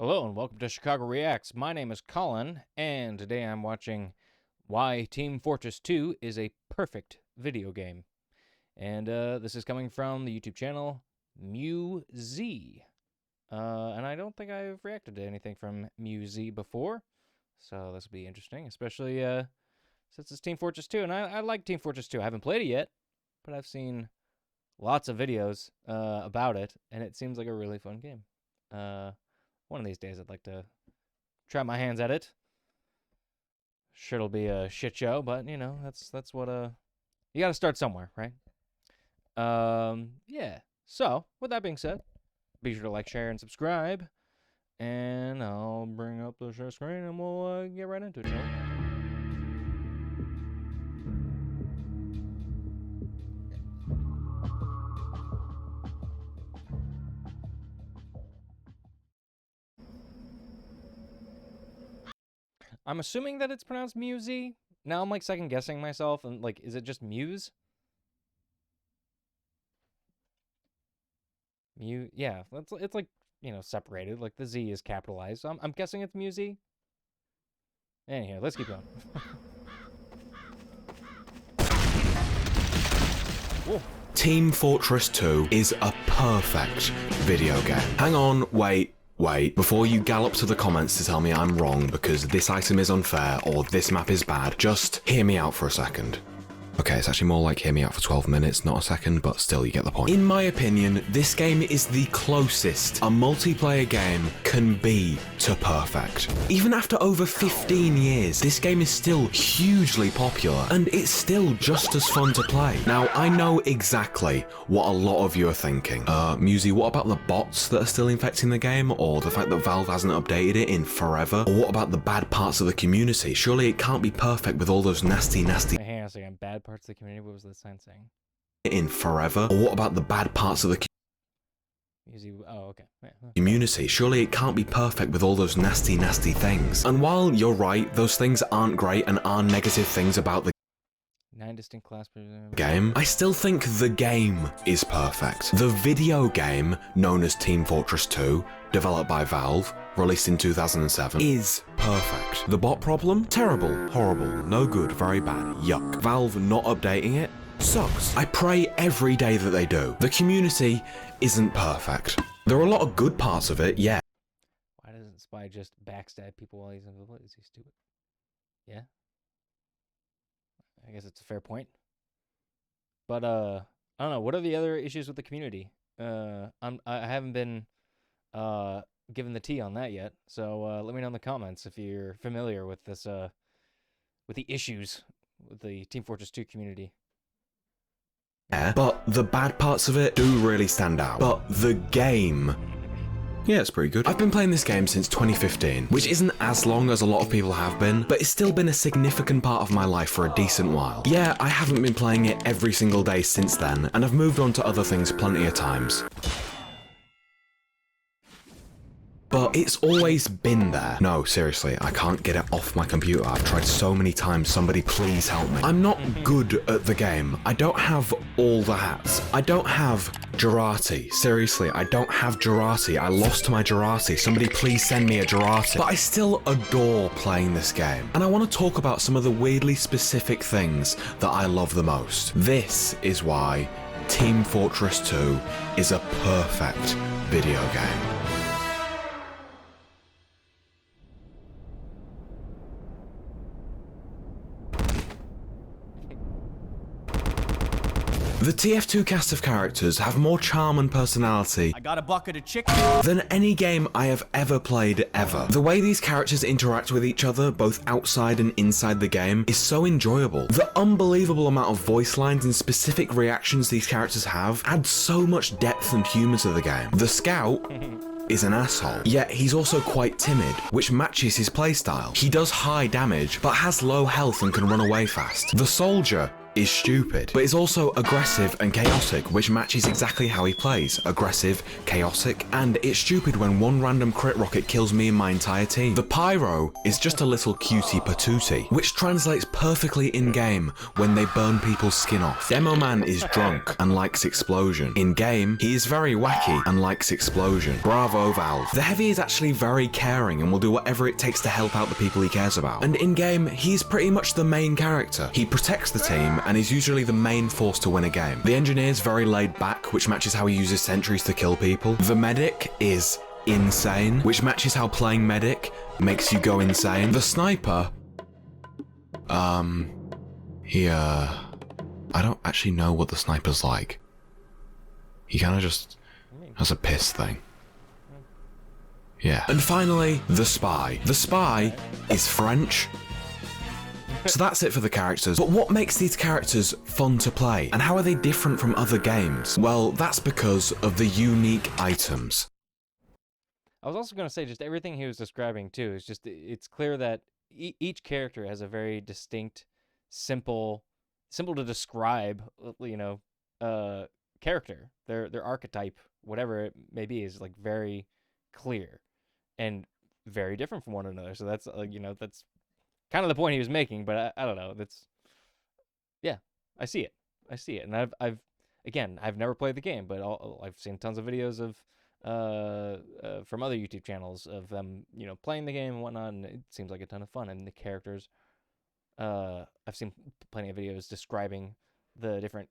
Hello and welcome to Chicago Reacts. My name is Colin, and today I'm watching why Team Fortress 2 is a perfect video game. And this is coming from the YouTube channel MewZe. And I don't think I've reacted to anything from MewZe before, so this will be interesting, especially since it's Team Fortress 2. And I like Team Fortress 2. I haven't played it yet, but I've seen lots of videos about it, and it seems like a really fun game. One of these days I'd like to try my hands at it. Sure, it'll be a shit show, but you know, that's what you gotta start somewhere, right? Yeah. So, with that being said, be sure to like, share, and subscribe. And I'll bring up the share screen and we'll get right into it, shall we? I'm assuming that it's pronounced MewZe. Now I'm like second guessing myself, and like, is it just Muse? Yeah, it's like, you know, separated. Like the Z is capitalized. So I'm guessing it's MewZe. Anyhow, let's keep going. Team Fortress 2 is a perfect video game. Hang on, wait. Before you gallop to the comments to tell me I'm wrong because this item is unfair or this map is bad, just hear me out for a second. Okay, it's actually more like hear me out for 12 minutes, not a second, but still you get the point. In my opinion, this game is the closest a multiplayer game can be to perfect. Even after over 15 years, this game is still hugely popular, and it's still just as fun to play. Now, I know exactly what a lot of you are thinking. MewZe, what about the bots that are still infecting the game, or the fact that Valve hasn't updated it in forever? Or what about the bad parts of the community? Surely it can't be perfect with all those nasty... Hang on a second, bad parts of the community, what was the sign saying? In forever? Or what about the bad parts of the okay. Yeah. Community? Surely it can't be perfect with all those nasty things. And while you're right, those things aren't great and are negative things about the 9 distinct class game, I still think the game is perfect. The video game, known as Team Fortress 2, developed by Valve, released in 2007, is perfect. The bot problem? Terrible, horrible, no good, very bad, yuck. Valve not updating it? Sucks. I pray every day that they do. The community isn't perfect. There are a lot of good parts of it, yeah. Why doesn't Spy just backstab people while he's invisible? Is he stupid? Yeah? I guess it's a fair point. But, I don't know. What are the other issues with the community? I haven't been, given the tea on that yet. So, let me know in the comments if you're familiar with this, with the issues with the Team Fortress 2 community. Yeah, but the bad parts of it do really stand out. But the game... yeah, it's pretty good. I've been playing this game since 2015, which isn't as long as a lot of people have been, but it's still been a significant part of my life for a decent while. Yeah, I haven't been playing it every single day since then, and I've moved on to other things plenty of times. But it's always been there. No, seriously, I can't get it off my computer. I've tried so many times, somebody please help me. I'm not good at the game. I don't have all the hats. I don't have Girati. Seriously, I don't have Girati. I lost my Girati. Somebody please send me a Girati. But I still adore playing this game. And I want to talk about some of the weirdly specific things that I love the most. This is why Team Fortress 2 is a perfect video game. The TF2 cast of characters have more charm and personality I got a bucket of chicken than any game I have ever played ever. The way these characters interact with each other, both outside and inside the game, is so enjoyable. The unbelievable amount of voice lines and specific reactions these characters have adds so much depth and humour to the game. The Scout is an asshole, yet he's also quite timid, which matches his playstyle. He does high damage, but has low health and can run away fast. The Soldier is stupid, but is also aggressive and chaotic, which matches exactly how he plays. Aggressive, chaotic, and it's stupid when one random crit rocket kills me and my entire team. The pyro is just a little cutie patootie, which translates perfectly in-game when they burn people's skin off. Demo Man is drunk and likes explosion. In-game, he is very wacky and likes explosion. Bravo, Valve. The Heavy is actually very caring and will do whatever it takes to help out the people he cares about. And in-game, he's pretty much the main character. He protects the team and is usually the main force to win a game. The Engineer's very laid back, which matches how he uses sentries to kill people. The Medic is insane, which matches how playing Medic makes you go insane. The Sniper, I don't actually know what the Sniper's like. He kind of just has a piss thing. Yeah. And finally, the Spy. The Spy is French. So that's it for the characters. But what makes these characters fun to play? And how are they different from other games? Well, that's because of the unique items. I was also going to say, just everything he was describing too is just, it's clear that each character has a very distinct, simple to describe, you know, character. Their archetype, whatever it may be, is like very clear and very different from one another. So that's you know, that's kind of the point he was making. But I don't know. That's, yeah, I see it. And I've never played the game, but I've seen tons of videos of from other YouTube channels of them, you know, playing the game and whatnot, and it seems like a ton of fun. And the characters, I've seen plenty of videos describing the different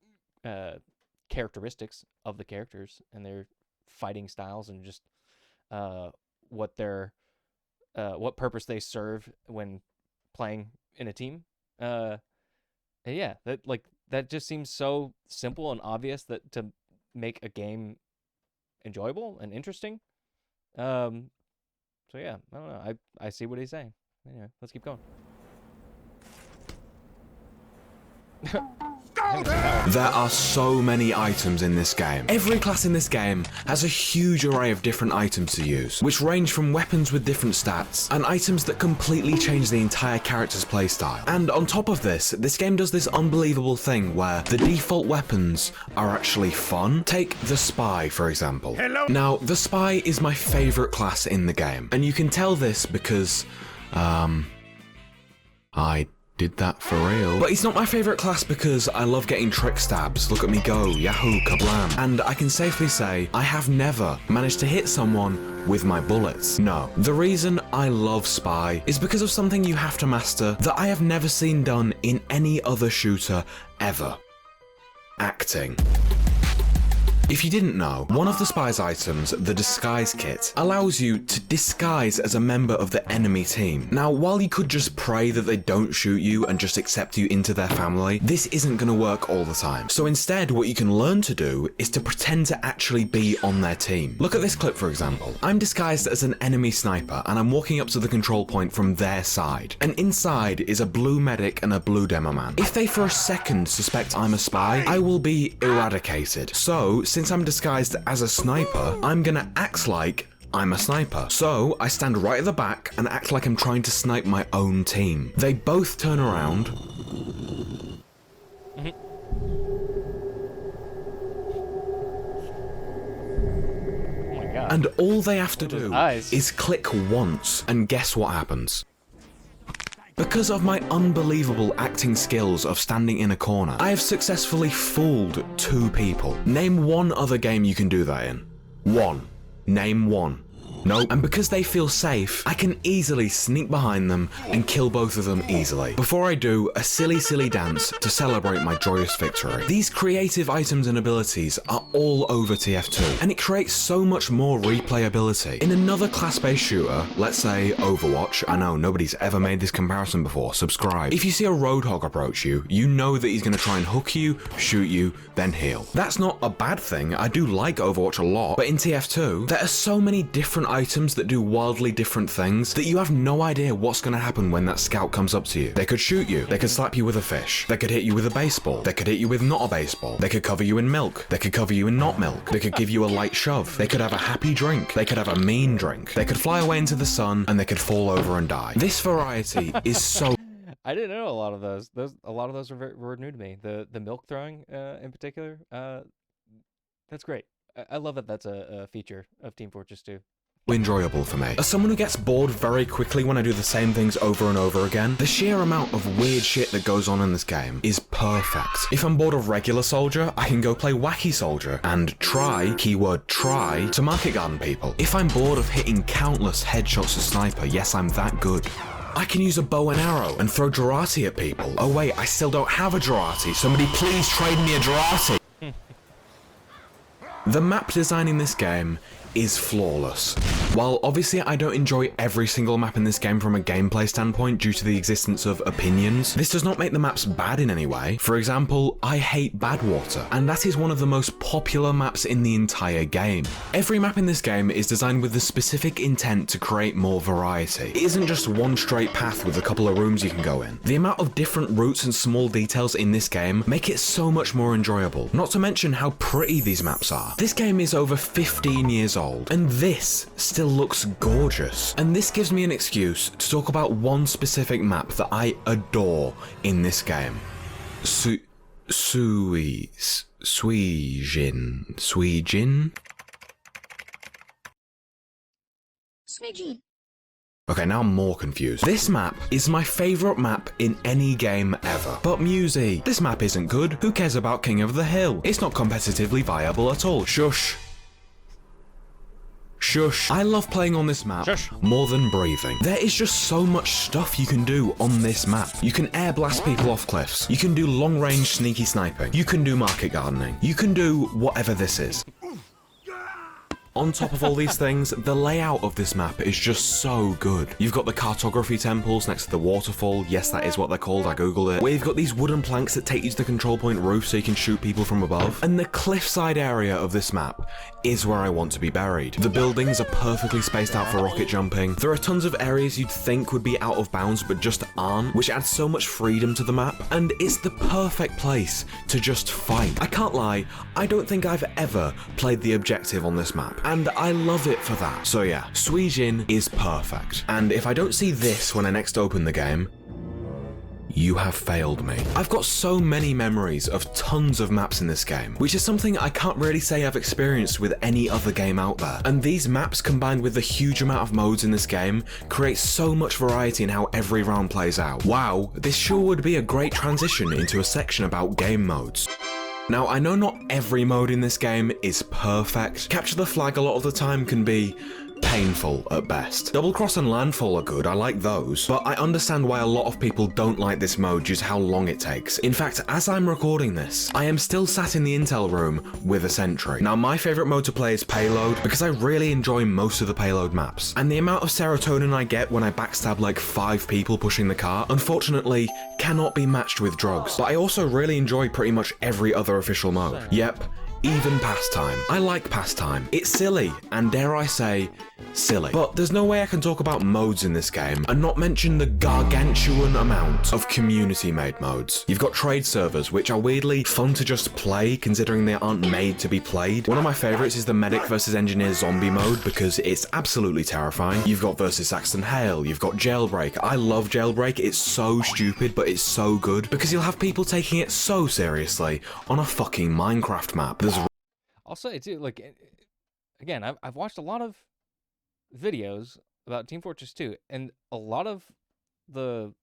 characteristics of the characters and their fighting styles and just what purpose they serve when playing in a team. And yeah, that just seems so simple and obvious that to make a game enjoyable and interesting. So yeah, I don't know. I see what he's saying. Anyway, let's keep going. There are so many items in this game. Every class in this game has a huge array of different items to use, which range from weapons with different stats, and items that completely change the entire character's playstyle. And on top of this game does this unbelievable thing where the default weapons are actually fun. Take the Spy, for example. Hello. Now, the Spy is my favorite class in the game, and you can tell this because, I did that for real. But he's not my favorite class because I love getting trick stabs. Look at me go, yahoo, kablam. And I can safely say I have never managed to hit someone with my bullets. No. The reason I love Spy is because of something you have to master that I have never seen done in any other shooter ever. Acting. If you didn't know, one of the Spy's items, the Disguise Kit, allows you to disguise as a member of the enemy team. Now, while you could just pray that they don't shoot you and just accept you into their family, this isn't going to work all the time. So instead, what you can learn to do is to pretend to actually be on their team. Look at this clip, for example. I'm disguised as an enemy sniper, and I'm walking up to the control point from their side. And inside is a blue medic and a blue demo man. If they for a second suspect I'm a spy, I will be eradicated. So, since I'm disguised as a sniper, I'm gonna act like I'm a sniper. So, I stand right at the back and act like I'm trying to snipe my own team. They both turn around. Oh my God. And all they have to do is click once, and guess what happens? Because of my unbelievable acting skills of standing in a corner, I have successfully fooled 2 people. Name one other game you can do that in. One. Name one. Nope. And because they feel safe, I can easily sneak behind them and kill both of them easily. Before I do, a silly dance to celebrate my joyous victory. These creative items and abilities are all over TF2, and it creates so much more replayability. In another class-based shooter, let's say Overwatch, I know nobody's ever made this comparison before, subscribe. If you see a Roadhog approach you, you know that he's going to try and hook you, shoot you, then heal. That's not a bad thing, I do like Overwatch a lot, but in TF2, there are so many different items that do wildly different things that you have no idea what's going to happen when that scout comes up to you. They could shoot you, they could slap you with a fish, they could hit you with a baseball, they could hit you with not a baseball, they could cover you in milk, they could cover you in not milk, they could give you a light shove, they could have a happy drink, they could have a mean drink, they could fly away into the sun, and they could fall over and die. This variety is so... I didn't know a lot of those. A lot of those were new to me. The milk throwing in particular. That's great. I love that that's a feature of Team Fortress 2. Enjoyable for me. As someone who gets bored very quickly when I do the same things over and over again, the sheer amount of weird shit that goes on in this game is perfect. If I'm bored of regular soldier, I can go play wacky soldier and try, keyword try, to market garden people. If I'm bored of hitting countless headshots as sniper, yes, I'm that good. I can use a bow and arrow and throw Durati at people. Oh wait, I still don't have a Durati. Somebody please trade me a Durati. The map design in this game is flawless. While obviously I don't enjoy every single map in this game from a gameplay standpoint due to the existence of opinions, this does not make the maps bad in any way. For example, I hate Badwater, and that is one of the most popular maps in the entire game. Every map in this game is designed with the specific intent to create more variety. It isn't just one straight path with a couple of rooms you can go in. The amount of different routes and small details in this game make it so much more enjoyable. Not to mention how pretty these maps are. This game is over 15 years old, and this still looks gorgeous. And this gives me an excuse to talk about one specific map that I adore in this game. Suijin? Okay, now I'm more confused. This map is my favourite map in any game ever. But MewZe, this map isn't good. Who cares about King of the Hill? It's not competitively viable at all. Shush. Shush. I love playing on this map more than breathing. There is just so much stuff you can do on this map. You can air blast people off cliffs. You can do long range sneaky sniping. You can do market gardening. You can do whatever this is. On top of all these things, the layout of this map is just so good. You've got the cartography temples next to the waterfall. Yes, that is what they're called, I googled it. Where you've got these wooden planks that take you to the control point roof so you can shoot people from above. And the cliffside area of this map is where I want to be buried. The buildings are perfectly spaced out for rocket jumping. There are tons of areas you'd think would be out of bounds but just aren't, which adds so much freedom to the map. And it's the perfect place to just fight. I can't lie, I don't think I've ever played the objective on this map, and I love it for that. So yeah, Suijin is perfect. And if I don't see this when I next open the game, you have failed me. I've got so many memories of tons of maps in this game, which is something I can't really say I've experienced with any other game out there. And these maps, combined with the huge amount of modes in this game, create so much variety in how every round plays out. Wow, this sure would be a great transition into a section about game modes. Now, I know not every mode in this game is perfect. Capture the Flag a lot of the time can be painful at best. Double Cross and Landfall are good, I like those, but I understand why a lot of people don't like this mode due to how long it takes. In fact, as I'm recording this, I am still sat in the intel room with a sentry. Now, my favourite mode to play is Payload, because I really enjoy most of the Payload maps, and the amount of serotonin I get when I backstab like 5 people pushing the car, unfortunately, cannot be matched with drugs. But I also really enjoy pretty much every other official mode. Yep. Even Pastime. I like Pastime. It's silly, and dare I say, silly. But there's no way I can talk about modes in this game and not mention the gargantuan amount of community-made modes. You've got trade servers, which are weirdly fun to just play, considering they aren't made to be played. One of my favourites is the Medic vs Engineer zombie mode, because it's absolutely terrifying. You've got versus Saxton Hale, you've got Jailbreak. I love Jailbreak, it's so stupid, but it's so good, because you'll have people taking it so seriously on a fucking Minecraft map. I'll say too, like, again, I've watched a lot of videos about Team Fortress 2, and a lot of the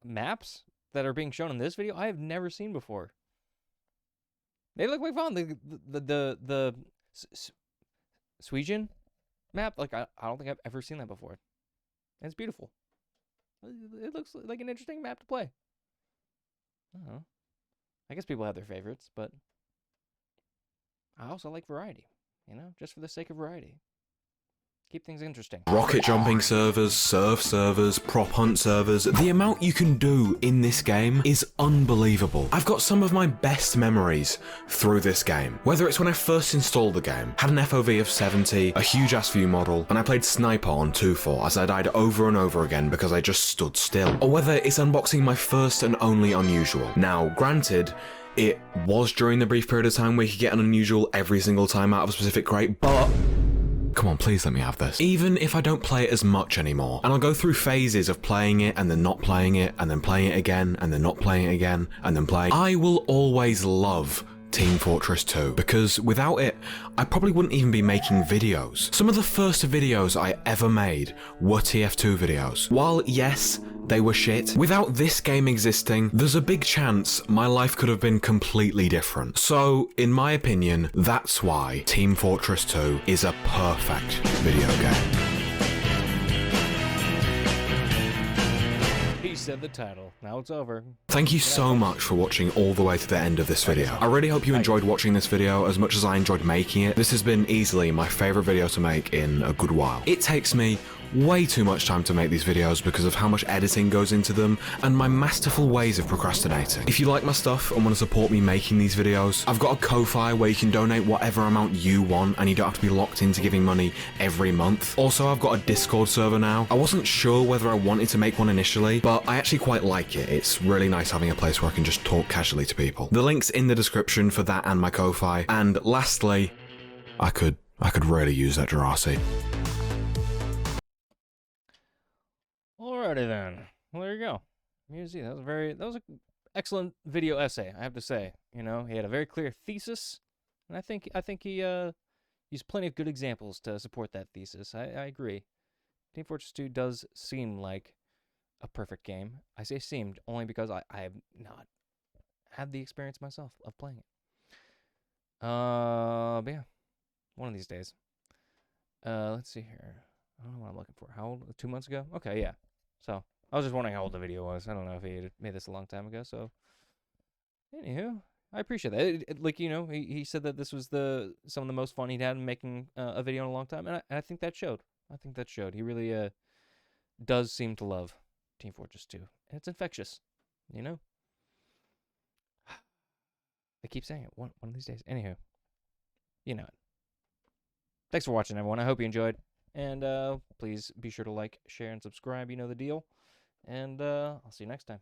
maps that are being shown in this video I have never seen before. They look like fun. The Suijin map, like I don't think I've ever seen that before. And it's beautiful. It looks like an interesting map to play. I don't know. I guess people have their favorites, but I also like variety, you know, just for the sake of variety. Keep things interesting. Rocket jumping servers, surf servers, prop hunt servers. The amount you can do in this game is unbelievable. I've got some of my best memories through this game. Whether it's when I first installed the game, had an FOV of 70, a huge ass view model, and I played Sniper on 2.4 as I died over and over again because I just stood still. Or whether it's unboxing my first and only Unusual. Now, granted, it was during the brief period of time where you could get an Unusual every single time out of a specific crate, but Come on, please let me have this. Even if I don't play it as much anymore, and I'll go through phases of playing it and then not playing it, and then playing it again, and then not playing it again, and then playing, I will always love Team Fortress 2, because without it, I probably wouldn't even be making videos. Some of the first videos I ever made were TF2 videos. While yes, they were shit, without this game existing, there's a big chance my life could have been completely different. So, in my opinion, that's why Team Fortress 2 is a perfect video game. He said the title. Now it's over. Thank you so much for watching all the way to the end of this video. I really hope you enjoyed watching this video as much as I enjoyed making it. This has been easily my favourite video to make in a good while. It takes me way too much time to make these videos because of how much editing goes into them and my masterful ways of procrastinating. If you like my stuff and want to support me making these videos, I've got a Ko-Fi where you can donate whatever amount you want and you don't have to be locked into giving money every month. Also, I've got a Discord server now. I wasn't sure whether I wanted to make one initially, but I actually quite like it. It's really nice having a place where I can just talk casually to people. The link's in the description for that and my Ko-Fi. And lastly, I could really use that Jurassic. Alrighty then. Well, there you go. MewZe, that was an excellent video essay, I have to say. You know, he had a very clear thesis, and I think he used plenty of good examples to support that thesis. I agree. Team Fortress 2 does seem like a perfect game. I say seemed only because I have not had the experience myself of playing it. But yeah, one of these days. Let's see here. I don't know what I'm looking for. How old? 2 months ago? Okay, yeah. So, I was just wondering how old the video was. I don't know if he had made this a long time ago, so. Anywho, I appreciate that. Like, you know, he said that this was some of the most fun he'd had in making a video in a long time, and I think that showed. I think that showed. He really does seem to love Team Fortress 2. And it's infectious, you know? I keep saying it one of these days. Anywho, you know it. Thanks for watching, everyone. I hope you enjoyed. And please be sure to like, share, and subscribe. You know the deal. And I'll see you next time.